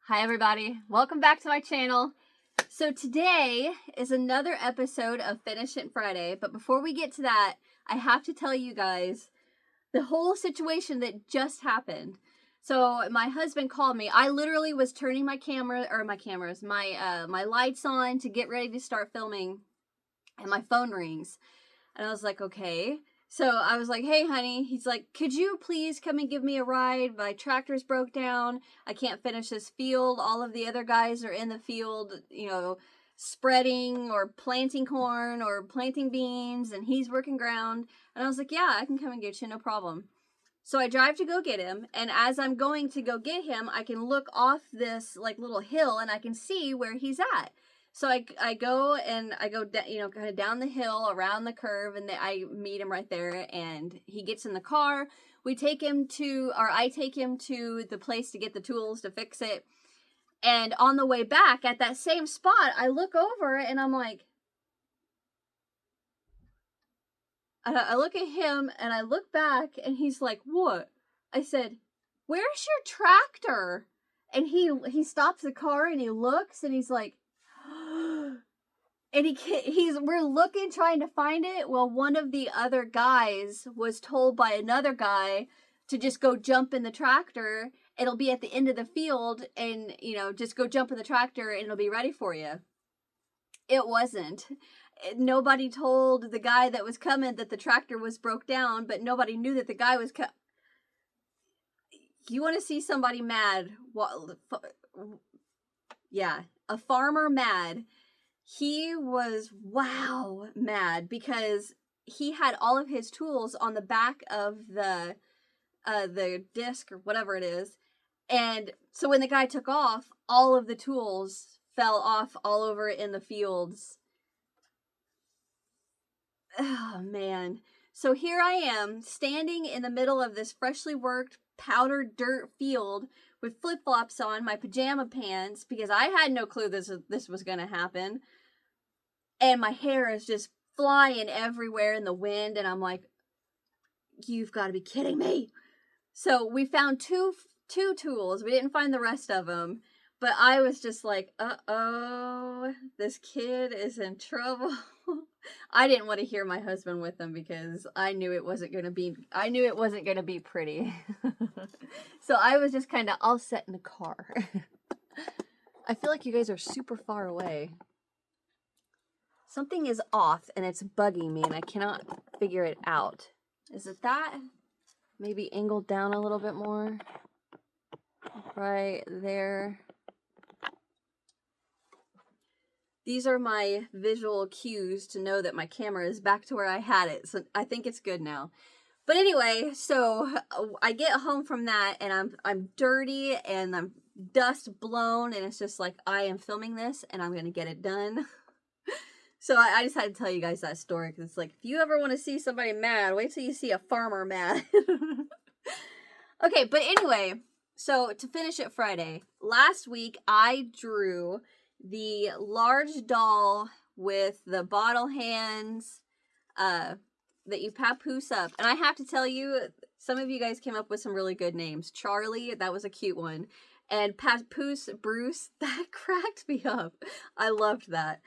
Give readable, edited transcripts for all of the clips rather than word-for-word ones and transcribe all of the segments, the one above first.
Hi everybody, welcome back to my channel. So today is another episode of Finish It Friday, but before we get to that, I have to tell you guys the whole situation that just happened. So my husband called me. I literally was turning my lights on to get ready to start filming, and my phone rings. And I was like, okay. So I was like, hey, honey. He's like, could you please come and give me a ride? My tractor's broke down. I can't finish this field. All of the other guys are in the field, spreading or planting corn or planting beans, and he's working ground. And I was like, yeah, I can come and get you, no problem. So I drive to go get him, and as I'm going to go get him, I can look off this little hill and I can see where he's at. So I go kind of down the hill around the curve, and I meet him right there, and he gets in the car. I take him to the place to get the tools to fix it. And on the way back at that same spot, I look over and I'm like, I look at him and I look back and he's like, what? I said, where's your tractor? And he stops the car and he looks and he's like, and we're looking, trying to find it. Well, one of the other guys was told by another guy to just go jump in the tractor. It'll be at the end of the field, and just go jump in the tractor and it'll be ready for you. It wasn't. Nobody told the guy that was coming that the tractor was broke down, but nobody knew that the guy was You want to see somebody mad? Yeah, a farmer mad. He was mad because he had all of his tools on the back of the disc or whatever it is. And so when the guy took off, all of the tools fell off all over in the fields. Oh, man. So here I am standing in the middle of this freshly worked powdered dirt field with flip-flops on, my pajama pants, because I had no clue this was going to happen. And my hair is just flying everywhere in the wind, and I'm like, you've got to be kidding me. So we found two tools. We didn't find the rest of them, but I was just like, uh-oh, this kid is in trouble. I didn't want to hear my husband with them because I knew it wasn't going to be pretty. So I was just kind of all set in the car. I feel like you guys are super far away. Something is off and it's bugging me and I cannot figure it out. Is it that? Maybe angled down a little bit more. Right there. These are my visual cues to know that my camera is back to where I had it. So I think it's good now. But anyway, so I get home from that and I'm dirty and I'm dust blown, and it's just like, I am filming this and I'm going to get it done. So I just had to tell you guys that story because it's like, if you ever want to see somebody mad, wait till you see a farmer mad. Okay, but anyway, so to finish it Friday, last week I drew the large doll with the bottle hands that you papoose up. And I have to tell you, some of you guys came up with some really good names. Charlie, that was a cute one. And Papoose Bruce, that cracked me up. I loved that.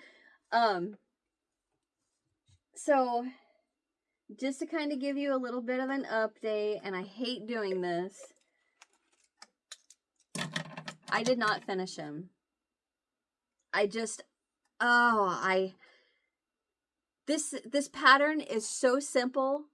So just to kind of give you a little bit of an update, and I hate doing this, I did not finish him. This pattern is so simple.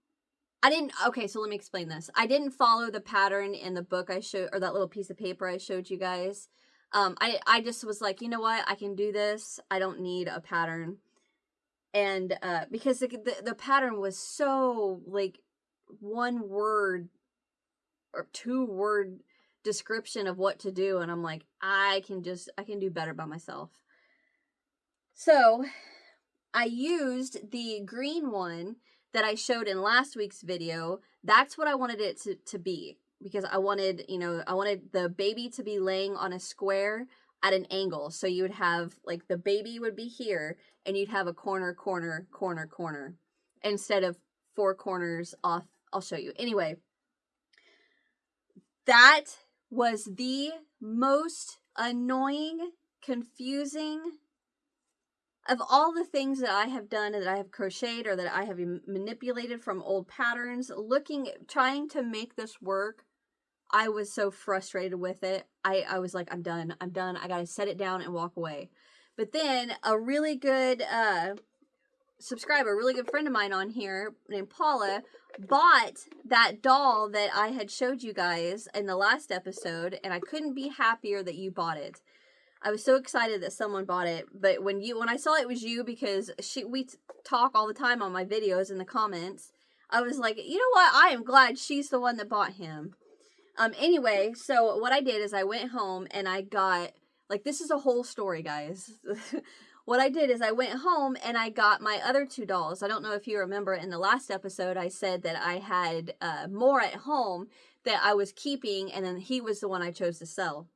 Okay, so let me explain this. I didn't follow the pattern in the book I showed, or that little piece of paper I showed you guys. I just was like, you know what? I can do this. I don't need a pattern. And because the pattern was so one word or 2 word description of what to do, and I'm like, I can do better by myself. So I used the green one that I showed in last week's video. That's what I wanted it to be, because I wanted the baby to be laying on a square at an angle. So you would have, the baby would be here, and you'd have a corner, corner, corner, corner, instead of 4 corners off. I'll show you. Anyway, that was the most annoying, confusing. Of all the things that I have done, that I have crocheted or that I have manipulated from old patterns, trying to make this work, I was so frustrated with it. I was like, I'm done. I gotta set it down and walk away. But then a really good subscriber, a really good friend of mine on here named Paula, bought that doll that I had showed you guys in the last episode, and I couldn't be happier that you bought it. I was so excited that someone bought it, but when I saw it was you, because we talk all the time on my videos in the comments, I was like, you know what? I am glad she's the one that bought him. Anyway, so what I did is I went home and I got, like, this is a whole story, guys. What I did is I went home and I got my other 2 dolls. I don't know if you remember in the last episode, I said that I had more at home that I was keeping, and then he was the one I chose to sell.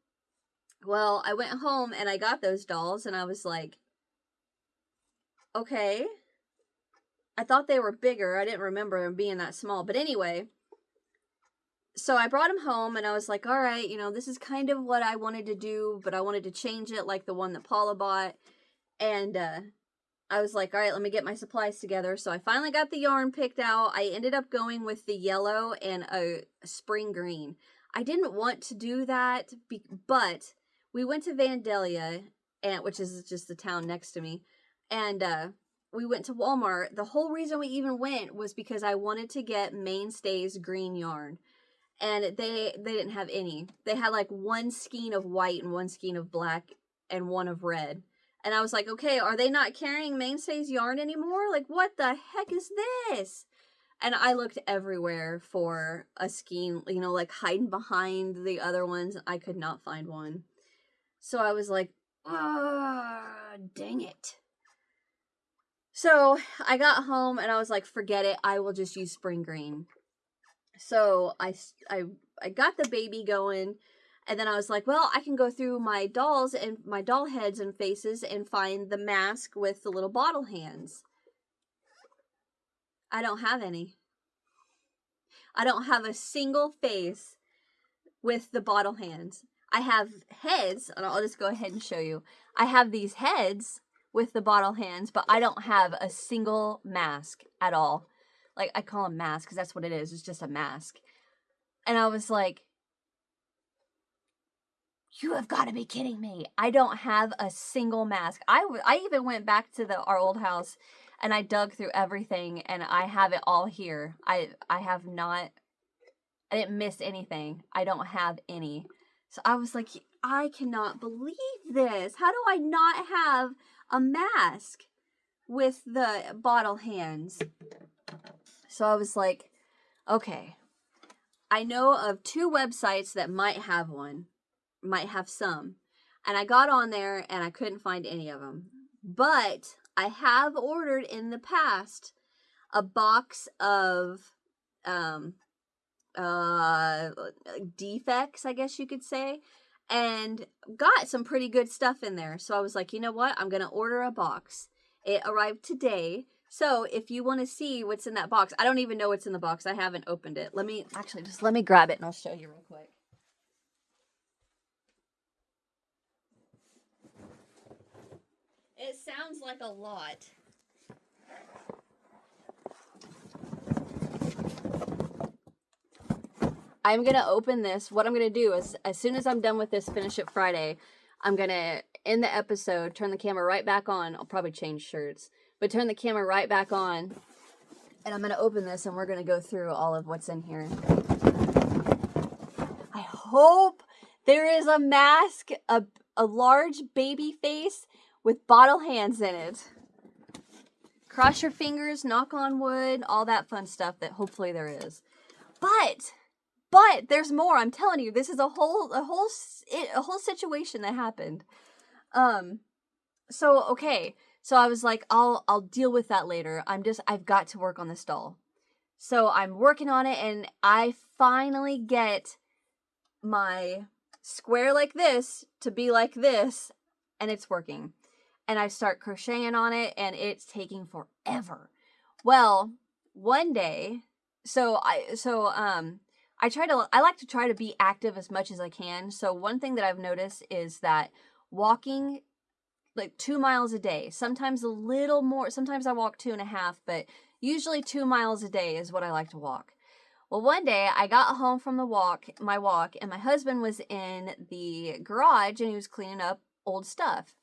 Well, I went home and I got those dolls and I was like, okay. I thought they were bigger. I didn't remember them being that small. But anyway, so I brought them home and I was like, all right, this is kind of what I wanted to do, but I wanted to change it like the one that Paula bought. And I was like, all right, let me get my supplies together. So I finally got the yarn picked out. I ended up going with the yellow and a spring green. I didn't want to do that, but we went to Vandalia, which is just the town next to me, and we went to Walmart. The whole reason we even went was because I wanted to get Mainstay's green yarn, and they didn't have any. They had like one skein of white and one skein of black and one of red. And I was like, okay, are they not carrying Mainstay's yarn anymore? Like, what the heck is this? And I looked everywhere for a skein, like hiding behind the other ones. I could not find one. So I was like, dang it. So I got home and I was like, forget it. I will just use spring green. So I got the baby going. And then I was like, well, I can go through my dolls and my doll heads and faces and find the mask with the little bottle hands. I don't have any. I don't have a single face with the bottle hands. I have heads, and I'll just go ahead and show you. I have these heads with the bottle hands, but I don't have a single mask at all. Like, I call them masks because that's what it is. It's just a mask. And I was like, you have got to be kidding me. I don't have a single mask. I even went back to our old house and I dug through everything and I have it all here. I didn't miss anything. I don't have any. So I was like, I cannot believe this. How do I not have a mask with the bottle hands? So I was like, okay. I know of 2 websites that might have one. Might have some. And I got on there and I couldn't find any of them. But I have ordered in the past a box of defects, I guess you could say, and got some pretty good stuff in there. So I was like, you know what? I'm going to order a box. It arrived today. So if you want to see what's in that box, I don't even know what's in the box. I haven't opened it. Let me grab it and I'll show you real quick. It sounds like a lot. I'm going to open this. What I'm going to do is, as soon as I'm done with this Finish It Friday, I'm going to end the episode, turn the camera right back on. I'll probably change shirts, but turn the camera right back on. And I'm going to open this and we're going to go through all of what's in here. I hope there is a mask, a large baby face with bottle hands in it. Cross your fingers, knock on wood, all that fun stuff that hopefully there is. But there's more. I'm telling you, this is a whole situation that happened. So I was like, I'll deal with that later. I've got to work on this doll. So I'm working on it and I finally get my square like this to be like this, and it's working. And I start crocheting on it and it's taking forever. Well, one day, I like to try to be active as much as I can. So one thing that I've noticed is that walking like 2 miles a day, sometimes a little more, sometimes I walk 2.5, but usually 2 miles a day is what I like to walk. Well, one day I got home from my walk, and my husband was in the garage and he was cleaning up old stuff.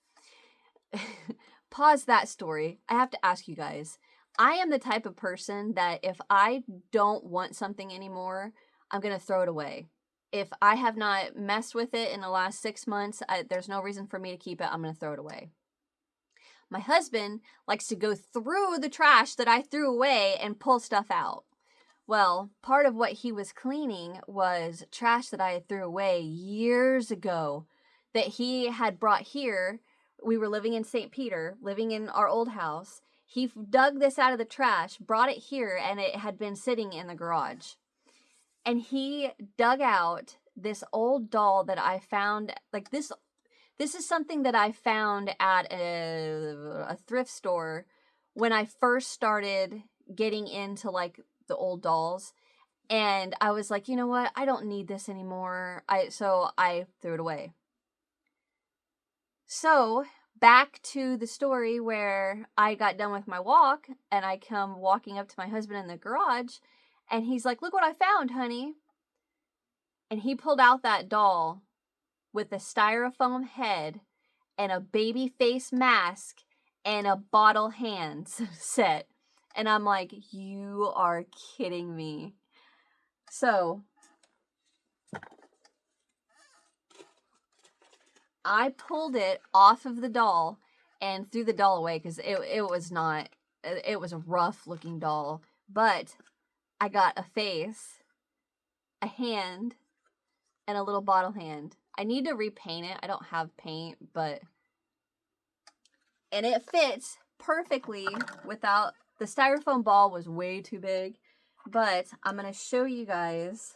Pause that story. I have to ask you guys. I am the type of person that if I don't want something anymore, I'm going to throw it away. If I have not messed with it in the last 6 months, there's no reason for me to keep it. I'm going to throw it away. My husband likes to go through the trash that I threw away and pull stuff out. Well, part of what he was cleaning was trash that I threw away years ago that he had brought here. We were living in St. Peter, living in our old house. He dug this out of the trash, brought it here, and it had been sitting in the garage. And he dug out this old doll that I found, like this is something that I found at a thrift store when I first started getting into like the old dolls. And I was like, you know what? I don't need this anymore. So I threw it away. So back to the story where I got done with my walk and I come walking up to my husband in the garage and he's like, look what I found, honey. And he pulled out that doll with a styrofoam head and a baby face mask and a bottle hand set. And I'm like, you are kidding me. So I pulled it off of the doll and threw the doll away because it was a rough looking doll. But I got a face, a hand, and a little bottle hand. I need to repaint it. I don't have paint, and it fits perfectly without, the styrofoam ball was way too big, but I'm going to show you guys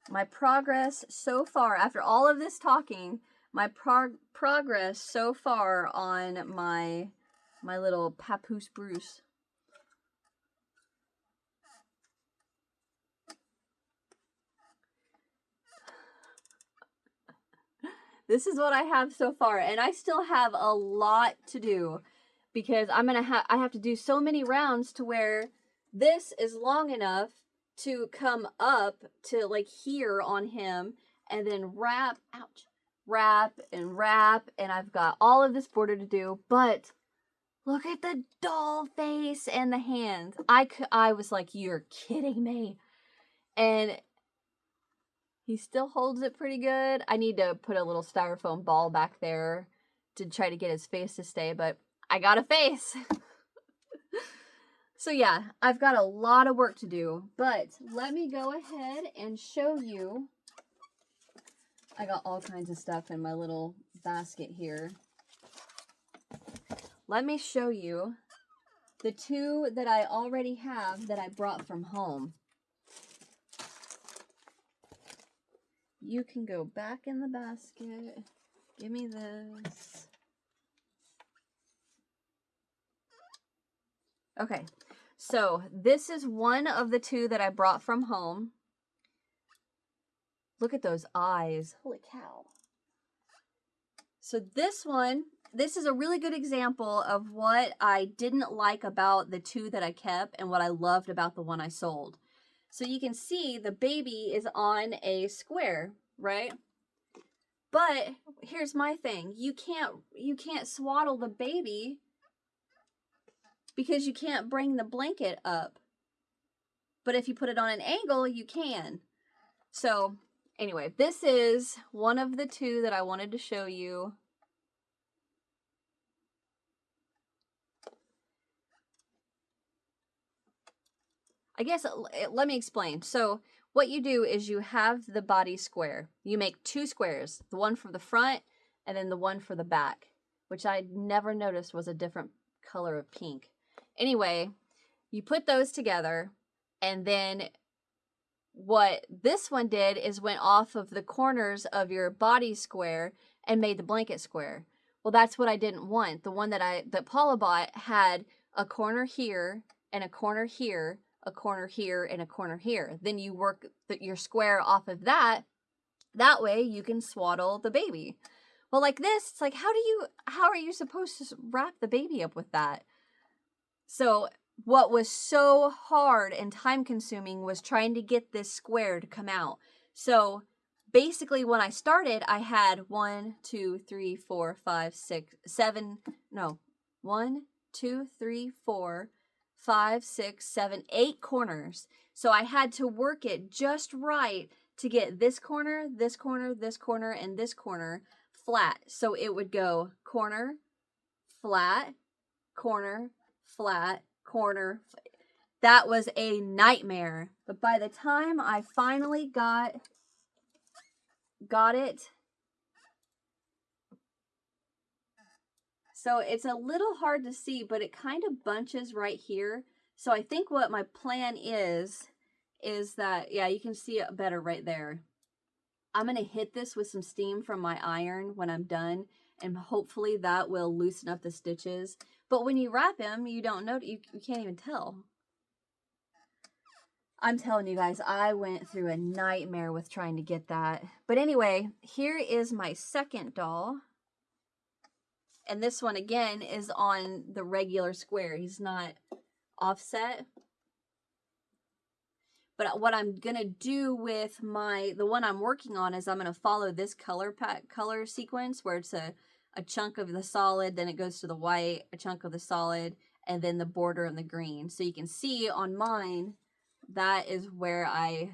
my progress so far. After all of this talking, my progress so far on my little Papoose Bruce. This is what I have so far, and I still have a lot to do because I have to do so many rounds to where this is long enough to come up to like here on him and then wrap, and I've got all of this border to do, but look at the doll face and the hands. I was like, you're kidding me. And he still holds it pretty good. I need to put a little styrofoam ball back there to try to get his face to stay, but I got a face. So yeah, I've got a lot of work to do, but let me go ahead and show you. I got all kinds of stuff in my little basket here. Let me show you the two that I already have that I brought from home. You can go back in the basket. Give me this. Okay, so this is one of the two that I brought from home. Look at those eyes. Holy cow. So this is a really good example of what I didn't like about the two that I kept and what I loved about the one I sold. So you can see the baby is on a square, right? But here's my thing. You can't swaddle the baby because you can't bring the blanket up. But if you put it on an angle, you can. So anyway, this is one of the two that I wanted to show you. I guess, let me explain. So what you do is you have the body square. You make two squares, the one for the front and then the one for the back, which I never noticed was a different color of pink. Anyway, you put those together, and then what this one did is went off of the corners of your body square and made the blanket square. Well, that's what I didn't want. The one that Paula bought had a corner here and a corner here, a corner here, and a corner here. Then you work your square off of that. That way you can swaddle the baby. Well, like this, it's like, how are you supposed to wrap the baby up with that? So what was so hard and time consuming was trying to get this square to come out. So basically when I started, I had 1, 2, 3, 4, 5, 6, 7, no, 1, 2, 3, 4, 5, 6, 7, 8 corners. So I had to work it just right to get this corner, this corner, this corner, and this corner flat. So it would go corner, flat, corner, flat, corner. That was a nightmare. But by the time I finally got it, so it's a little hard to see, but it kind of bunches right here. So I think what my plan is that, yeah, you can see it better right there. I'm going to hit this with some steam from my iron when I'm done, and hopefully that will loosen up the stitches. But when you wrap him, you don't know, you can't even tell. I'm telling you guys, I went through a nightmare with trying to get that. But anyway, here is my second doll. And this one, again, is on the regular square. He's not offset. But what I'm going to do with the one I'm working on is I'm going to follow this color sequence where it's a chunk of the solid, then it goes to the white, a chunk of the solid, and then the border and the green. So you can see on mine, that is where I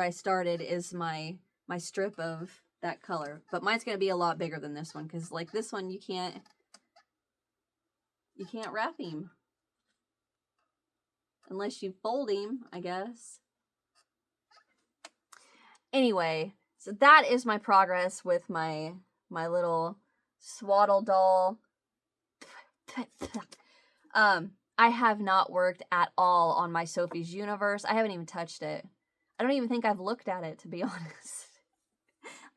started, is my strip of that color. But mine's going to be a lot bigger than this one, because like this one, you can't wrap him. Unless you fold him, I guess. Anyway, so that is my progress with my little Swaddle doll. I have not worked at all on my Sophie's Universe. I haven't even touched it. I don't even think I've looked at it, to be honest.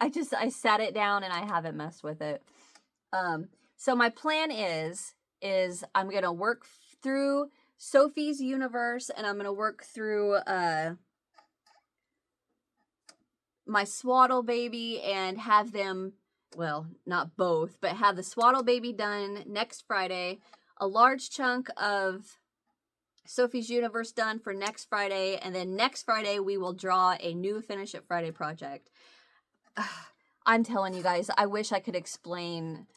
I sat it down and I haven't messed with it. So my plan is I'm going to work through Sophie's Universe, and I'm going to work through my Swaddle baby and have them, well, not both, but have the Swaddle baby done next Friday, a large chunk of Sophie's Universe done for next Friday, and then next Friday we will draw a new Finish It Friday project. I'm telling you guys, I wish I could explain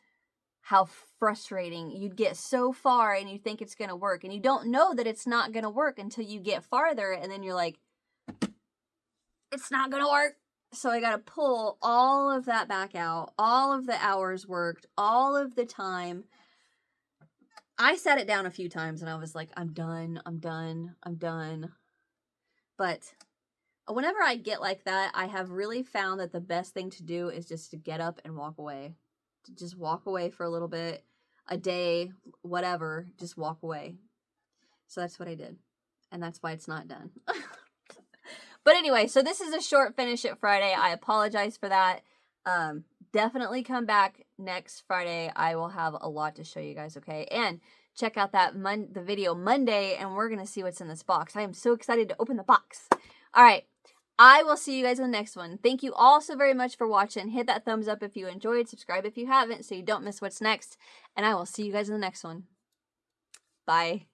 how frustrating. You'd get so far and you think it's going to work, and you don't know that it's not going to work until you get farther, and then you're like, it's not going to work. So I got to pull all of that back out, all of the hours worked, all of the time. I sat it down a few times and I was like, I'm done. But whenever I get like that, I have really found that the best thing to do is just to get up and walk away. To just walk away for a little bit, a day, whatever, just walk away. So that's what I did. And that's why it's not done. But anyway, so this is a short Finish It Friday. I apologize for that. Definitely come back next Friday. I will have a lot to show you guys, okay? And check out the video Monday, and we're going to see what's in this box. I am so excited to open the box. All right. I will see you guys in the next one. Thank you all so very much for watching. Hit that thumbs up if you enjoyed. Subscribe if you haven't so you don't miss what's next. And I will see you guys in the next one. Bye.